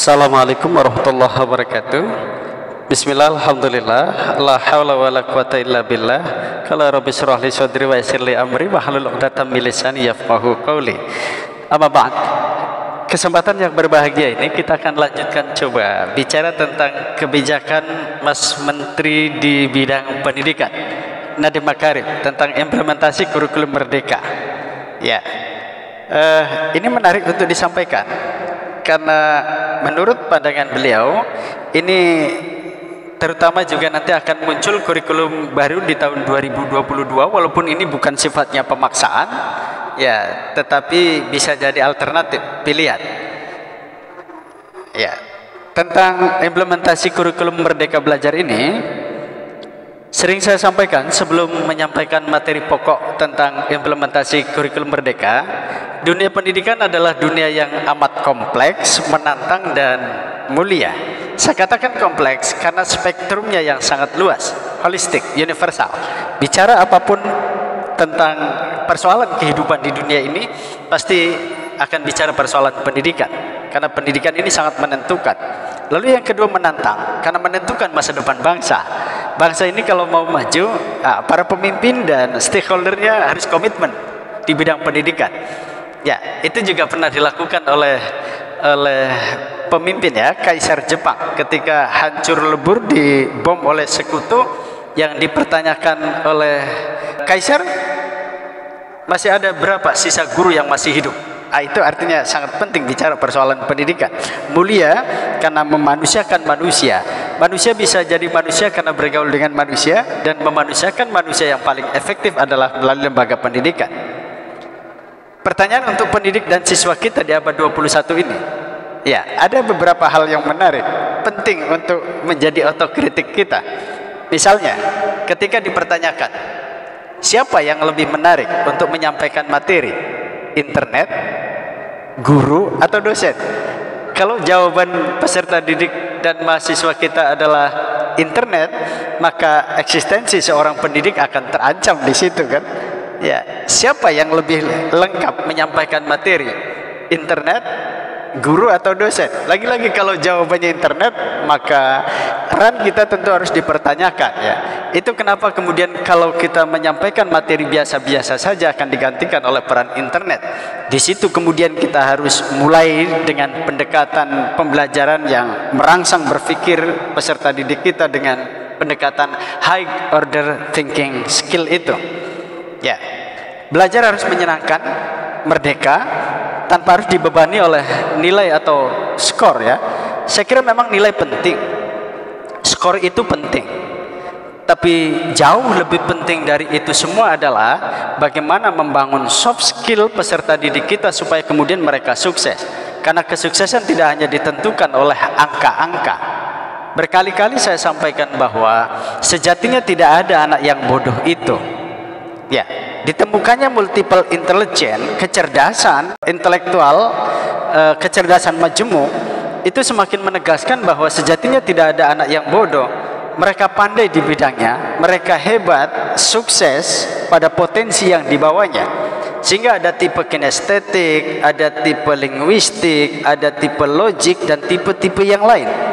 Assalamualaikum warahmatullahi wabarakatuh. Bismillah, alhamdulillah, la hawla wa la quwata illa billah. Qala rabbi shrah li sadri wa yassir li amri wahlul 'uqdatam min lisani yafqahu qawli. Amma ba'd. Kesempatan yang berbahagia ini kita akan lanjutkan coba bicara tentang kebijakan Mas Menteri di bidang pendidikan Nadiem Makarim tentang implementasi kurikulum merdeka. Ya. Ini menarik untuk disampaikan karena menurut pandangan beliau ini terutama juga nanti akan muncul kurikulum baru di tahun 2022, walaupun ini bukan sifatnya pemaksaan ya, tetapi bisa jadi alternatif pilihan ya. Tentang implementasi kurikulum merdeka belajar ini sering saya sampaikan sebelum menyampaikan materi pokok tentang implementasi kurikulum merdeka. Dunia pendidikan adalah dunia yang amat kompleks, menantang dan mulia. Saya katakan kompleks karena spektrumnya yang sangat luas, holistik, universal. Bicara apapun tentang persoalan kehidupan di dunia ini pasti akan bicara persoalan pendidikan, karena pendidikan ini sangat menentukan. Lalu yang kedua menantang, karena menentukan masa depan bangsa. Bangsa ini kalau mau maju, para pemimpin dan stakeholdernya harus komitmen di bidang pendidikan. Ya, itu juga pernah dilakukan oleh pemimpin ya, Kaisar Jepang ketika hancur lebur dibom oleh sekutu, yang dipertanyakan oleh Kaisar, masih ada berapa sisa guru yang masih hidup. Itu artinya sangat penting bicara persoalan pendidikan. Mulia karena memanusiakan manusia. Manusia bisa jadi manusia karena bergaul dengan manusia, dan memanusiakan manusia yang paling efektif adalah melalui lembaga pendidikan. Pertanyaan untuk pendidik dan siswa kita di abad 21 ini, ya, ada beberapa hal yang menarik, penting untuk menjadi otokritik kita. Misalnya, ketika dipertanyakan, siapa yang lebih menarik untuk menyampaikan materi? Internet, guru, atau dosen? Kalau jawaban peserta didik dan mahasiswa kita adalah internet, maka eksistensi seorang pendidik akan terancam di situ, kan? Ya, siapa yang lebih lengkap menyampaikan materi? Internet, guru, atau dosen? Lagi-lagi kalau jawabannya internet, maka peran kita tentu harus dipertanyakan ya. Itu kenapa kemudian kalau kita menyampaikan materi biasa-biasa saja akan digantikan oleh peran internet. Di situ kemudian kita harus mulai dengan pendekatan pembelajaran yang merangsang berpikir peserta didik kita dengan pendekatan high order thinking skill itu. Ya, belajar harus menyenangkan, merdeka, tanpa harus dibebani oleh nilai atau skor ya. Saya kira memang nilai penting, skor itu penting, tapi jauh lebih penting dari itu semua adalah bagaimana membangun soft skill peserta didik kita supaya kemudian mereka sukses. Karena kesuksesan tidak hanya ditentukan oleh angka-angka. Berkali-kali saya sampaikan bahwa sejatinya tidak ada anak yang bodoh itu. Ya, ditemukannya multiple intelligence, kecerdasan intelektual, kecerdasan majemuk, itu semakin menegaskan bahwa sejatinya tidak ada anak yang bodoh. Mereka pandai di bidangnya, mereka hebat, sukses pada potensi yang dibawanya. Sehingga ada tipe kinestetik, ada tipe linguistik, ada tipe logik, dan tipe-tipe yang lain.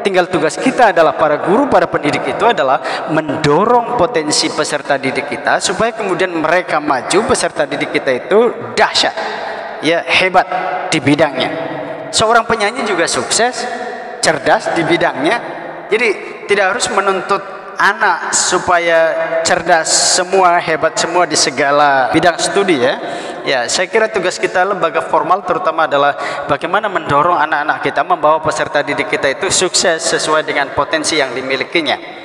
Tinggal tugas kita adalah para guru, para pendidik itu adalah mendorong potensi peserta didik kita supaya kemudian mereka maju. Peserta didik kita itu dahsyat, ya, hebat di bidangnya. Seorang penyanyi juga sukses, cerdas di bidangnya. Jadi tidak harus menuntut anak supaya cerdas semua, hebat semua di segala bidang studi ya. Ya, saya kira tugas kita lembaga formal terutama adalah bagaimana mendorong anak-anak kita, membawa peserta didik kita itu sukses sesuai dengan potensi yang dimilikinya.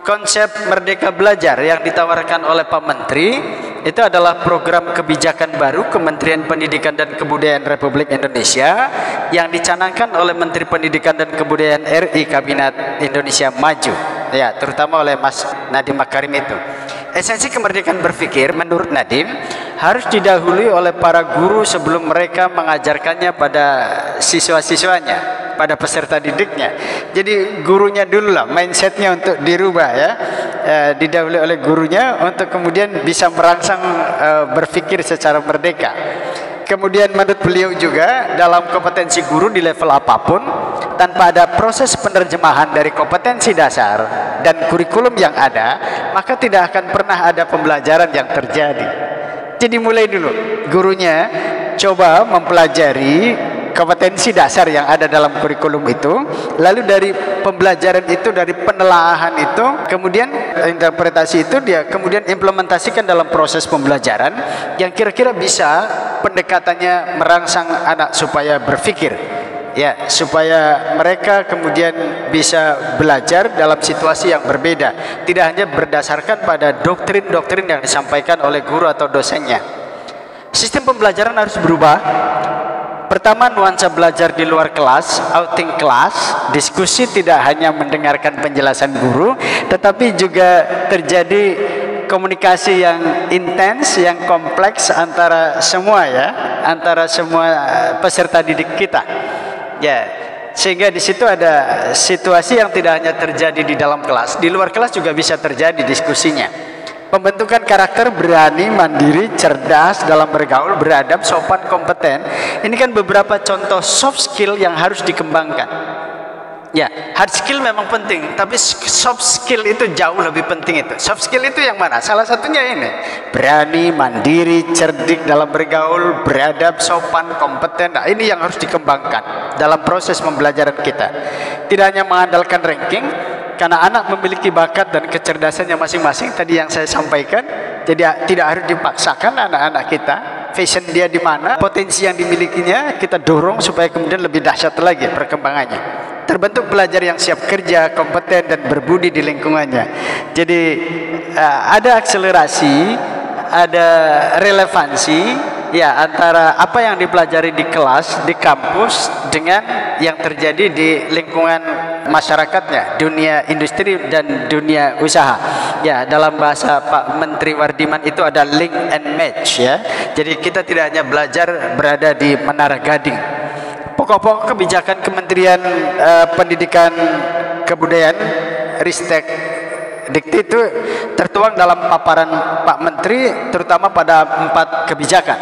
Konsep Merdeka Belajar yang ditawarkan oleh Pak Menteri itu adalah program kebijakan baru Kementerian Pendidikan dan Kebudayaan Republik Indonesia yang dicanangkan oleh Menteri Pendidikan dan Kebudayaan RI Kabinet Indonesia Maju, ya, terutama oleh Mas Nadiem Makarim itu. Esensi kemerdekaan berpikir menurut Nadiem harus didahului oleh para guru sebelum mereka mengajarkannya pada siswa-siswanya, pada peserta didiknya. Jadi gurunya dulu lah mindsetnya untuk dirubah ya, didahului oleh gurunya untuk kemudian bisa merangsang berpikir secara merdeka. Kemudian menurut beliau juga dalam kompetensi guru di level apapun, tanpa ada proses penerjemahan dari kompetensi dasar dan kurikulum yang ada, maka tidak akan pernah ada pembelajaran yang terjadi. Jadi mulai dulu gurunya coba mempelajari kompetensi dasar yang ada dalam kurikulum itu, lalu dari pembelajaran itu, dari penelaahan itu, kemudian interpretasi itu dia kemudian implementasikan dalam proses pembelajaran yang kira-kira bisa pendekatannya merangsang anak supaya berpikir, ya, supaya mereka kemudian bisa belajar dalam situasi yang berbeda, tidak hanya berdasarkan pada doktrin-doktrin yang disampaikan oleh guru atau dosennya. Sistem pembelajaran harus berubah. Pertama, nuansa belajar di luar kelas, outing kelas, diskusi tidak hanya mendengarkan penjelasan guru, tetapi juga terjadi komunikasi yang intens, yang kompleks antara semua, ya, antara semua peserta didik kita, ya, sehingga di situ ada situasi yang tidak hanya terjadi di dalam kelas, di luar kelas juga bisa terjadi diskusinya. Pembentukan karakter berani, mandiri, cerdas dalam bergaul, beradab, sopan, kompeten. Ini kan beberapa contoh soft skill yang harus dikembangkan. Ya, hard skill memang penting, tapi soft skill itu jauh lebih penting itu. Soft skill itu yang mana? Salah satunya ini. Berani, mandiri, cerdik dalam bergaul, beradab, sopan, kompeten. Nah, ini yang harus dikembangkan dalam proses pembelajaran kita. Tidak hanya mengandalkan ranking, karena anak memiliki bakat dan kecerdasannya masing-masing tadi yang saya sampaikan. Jadi tidak harus dipaksakan anak-anak kita, fashion dia di mana, potensi yang dimilikinya kita dorong supaya kemudian lebih dahsyat lagi perkembangannya. Terbentuk pelajar yang siap kerja, kompeten dan berbudi di lingkungannya. Jadi ada akselerasi, ada relevansi, ya, antara apa yang dipelajari di kelas, di kampus dengan yang terjadi di lingkungan masyarakatnya, dunia industri dan dunia usaha. Ya, dalam bahasa Pak Menteri Wardiman itu ada link and match, ya. Jadi kita tidak hanya belajar berada di Menara Gading. Pokok-pokok kebijakan Kementerian Pendidikan Kebudayaan Ristek Dikti itu tertuang dalam paparan Pak Menteri, terutama pada 4 kebijakan.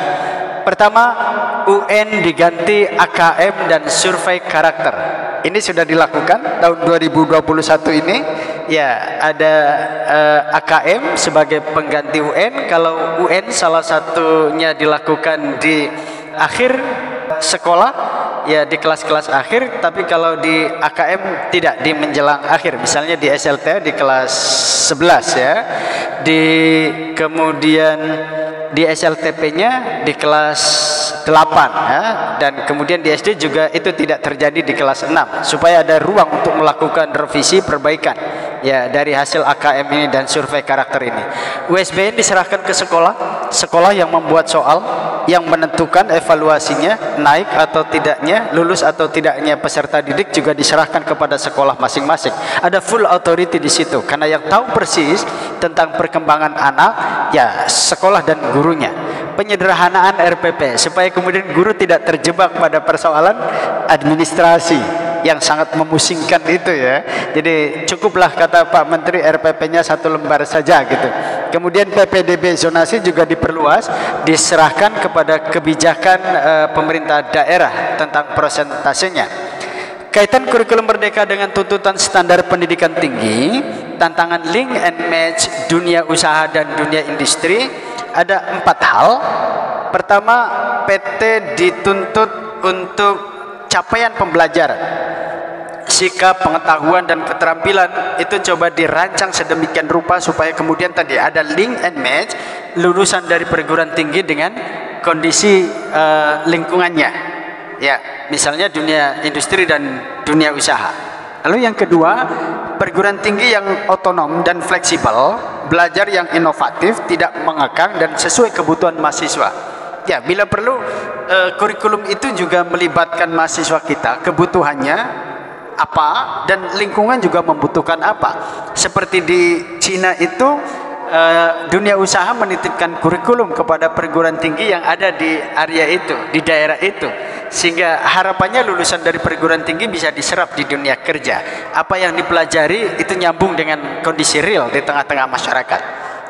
Pertama, UN diganti AKM dan survei karakter. Ini sudah dilakukan tahun 2021 ini. Ya, ada AKM sebagai pengganti UN. Kalau UN salah satunya dilakukan di akhir sekolah, ya, di kelas-kelas akhir, tapi kalau di AKM tidak, di menjelang akhir, misalnya di SLT di kelas 11, ya, kemudian di SLTP-nya di kelas 8, ya, dan kemudian di SD juga itu tidak terjadi di kelas 6 supaya ada ruang untuk melakukan revisi perbaikan, ya, dari hasil AKM ini dan survei karakter ini. USBN diserahkan ke sekolah, sekolah yang membuat soal yang menentukan evaluasinya, naik atau tidaknya, lulus atau tidaknya peserta didik juga diserahkan kepada sekolah masing-masing. Ada full authority di situ, karena yang tahu persis tentang perkembangan anak, ya, sekolah dan gurunya. Penyederhanaan RPP supaya kemudian guru tidak terjebak pada persoalan administrasi yang sangat memusingkan itu, ya. Jadi cukuplah, kata Pak Menteri, RPP-nya 1 lembar saja gitu. Kemudian PPDB zonasi juga diperluas, diserahkan kepada kebijakan pemerintah daerah tentang persentasenya. Kaitan kurikulum merdeka dengan tuntutan standar pendidikan tinggi, tantangan link and match dunia usaha dan dunia industri, ada 4 hal. Pertama, PT dituntut untuk capaian pembelajaran, sikap, pengetahuan dan keterampilan itu coba dirancang sedemikian rupa supaya kemudian tadi ada link and match lulusan dari perguruan tinggi dengan kondisi lingkungannya, ya, misalnya dunia industri dan dunia usaha. Lalu yang kedua, perguruan tinggi yang otonom dan fleksibel, belajar yang inovatif, tidak mengekang dan sesuai kebutuhan mahasiswa. Ya, bila perlu kurikulum itu juga melibatkan mahasiswa kita, kebutuhannya apa dan lingkungan juga membutuhkan apa. Seperti di Cina itu, dunia usaha menitipkan kurikulum kepada perguruan tinggi yang ada di area itu, di daerah itu, sehingga harapannya lulusan dari perguruan tinggi bisa diserap di dunia kerja. Apa yang dipelajari itu nyambung dengan kondisi real di tengah-tengah masyarakat.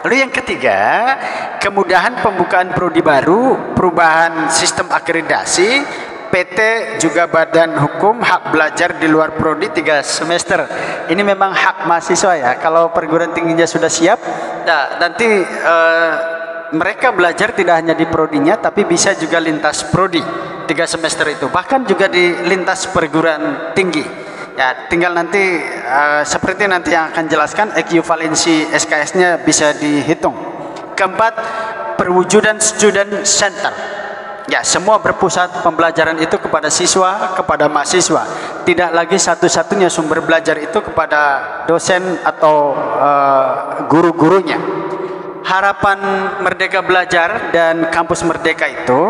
Lalu yang ketiga, kemudahan pembukaan prodi baru, perubahan sistem akreditasi, PT juga badan hukum, hak belajar di luar prodi 3 semester. Ini memang hak mahasiswa ya. Kalau perguruan tingginya sudah siap, nah, nanti mereka belajar tidak hanya di prodinya, tapi bisa juga lintas prodi 3 semester itu. Bahkan juga di lintas perguruan tinggi. Ya, tinggal nanti seperti nanti yang akan jelaskan ekuivalensi SKS-nya bisa dihitung. Keempat, perwujudan student center. Ya, semua berpusat pembelajaran itu kepada siswa, kepada mahasiswa. Tidak lagi satu-satunya sumber belajar itu kepada dosen atau guru-gurunya. Harapan Merdeka Belajar dan Kampus Merdeka itu,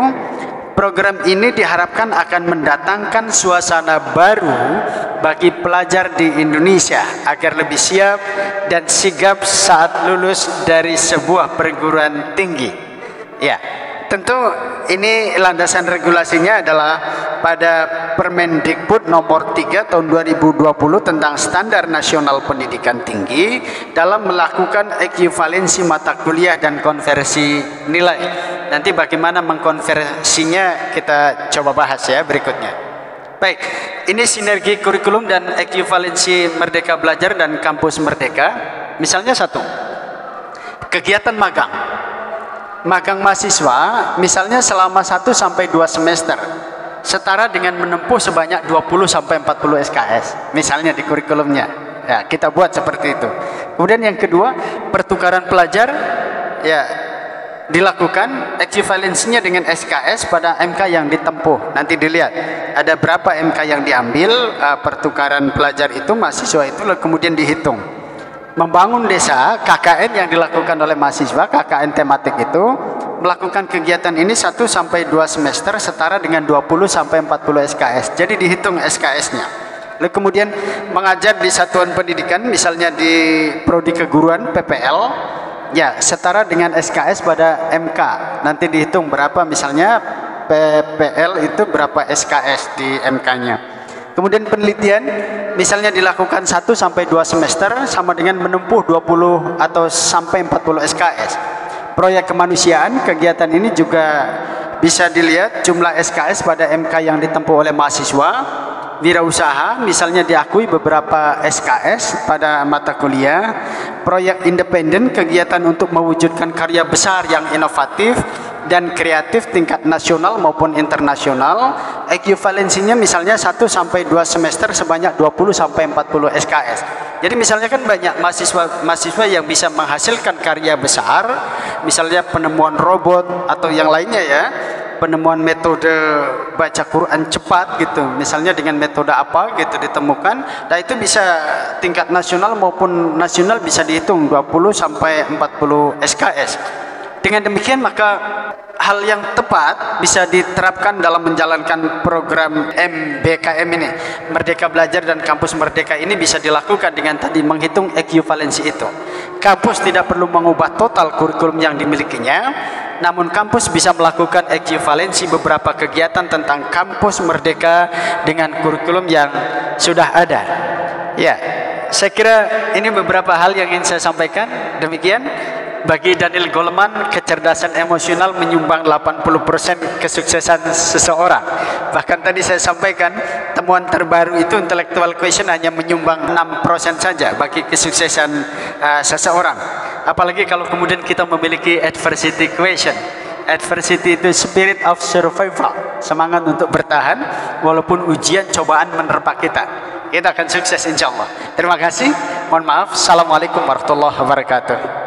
program ini diharapkan akan mendatangkan suasana baru bagi pelajar di Indonesia agar lebih siap dan sigap saat lulus dari sebuah perguruan tinggi. Ya, tentu ini landasan regulasinya adalah pada Permendikbud nomor 3 tahun 2020 tentang Standar Nasional Pendidikan Tinggi dalam melakukan ekuivalensi mata kuliah dan konversi nilai. Nanti bagaimana mengkonversinya kita coba bahas ya berikutnya. Baik, ini sinergi kurikulum dan ekuivalensi Merdeka Belajar dan Kampus Merdeka. Misalnya satu, kegiatan magang. Magang mahasiswa misalnya selama 1 sampai 2 semester setara dengan menempuh sebanyak 20 sampai 40 SKS misalnya di kurikulumnya. Ya, kita buat seperti itu. Kemudian yang kedua, pertukaran pelajar ya dilakukan ekuivalensinya dengan SKS pada MK yang ditempuh. Nanti dilihat ada berapa MK yang diambil pertukaran pelajar itu mahasiswa itu kemudian dihitung. Membangun desa, KKN yang dilakukan oleh mahasiswa, KKN tematik itu melakukan kegiatan ini 1 sampai 2 semester setara dengan 20 sampai 40 SKS. Jadi dihitung SKS-nya. Lalu kemudian mengajar di satuan pendidikan misalnya di prodi keguruan PPL ya setara dengan SKS pada MK. Nanti dihitung berapa misalnya PPL itu berapa SKS di MK-nya. Kemudian penelitian misalnya dilakukan 1 sampai 2 semester sama dengan menempuh 20 atau sampai 40 SKS. Proyek kemanusiaan, kegiatan ini juga bisa dilihat jumlah SKS pada MK yang ditempuh oleh mahasiswa. Wirausaha misalnya diakui beberapa SKS pada mata kuliah. Proyek independen, kegiatan untuk mewujudkan karya besar yang inovatif dan kreatif tingkat nasional maupun internasional. Ekuivalensinya misalnya 1 sampai 2 semester sebanyak 20 sampai 40 SKS. Jadi misalnya kan banyak mahasiswa yang bisa menghasilkan karya besar, misalnya penemuan robot atau yang lainnya ya, penemuan metode baca Quran cepat gitu, misalnya dengan metode apa gitu ditemukan. Nah itu bisa tingkat nasional maupun nasional bisa dihitung 20 sampai 40 SKS. Dengan demikian maka hal yang tepat bisa diterapkan dalam menjalankan program MBKM ini. Merdeka Belajar dan Kampus Merdeka ini bisa dilakukan dengan tadi menghitung ekuivalensi itu. Kampus tidak perlu mengubah total kurikulum yang dimilikinya, namun kampus bisa melakukan ekuivalensi beberapa kegiatan tentang Kampus Merdeka dengan kurikulum yang sudah ada. Ya, saya kira ini beberapa hal yang ingin saya sampaikan. Demikian. Bagi Daniel Goleman, kecerdasan emosional menyumbang 80% kesuksesan seseorang. Bahkan tadi saya sampaikan, temuan terbaru itu intellectual quotient hanya menyumbang 6% saja bagi kesuksesan seseorang. Apalagi kalau kemudian kita memiliki adversity quotient. Adversity itu spirit of survival, semangat untuk bertahan walaupun ujian cobaan menerpa kita. Kita akan sukses insya Allah. Terima kasih. Mohon maaf. Assalamualaikum warahmatullahi wabarakatuh.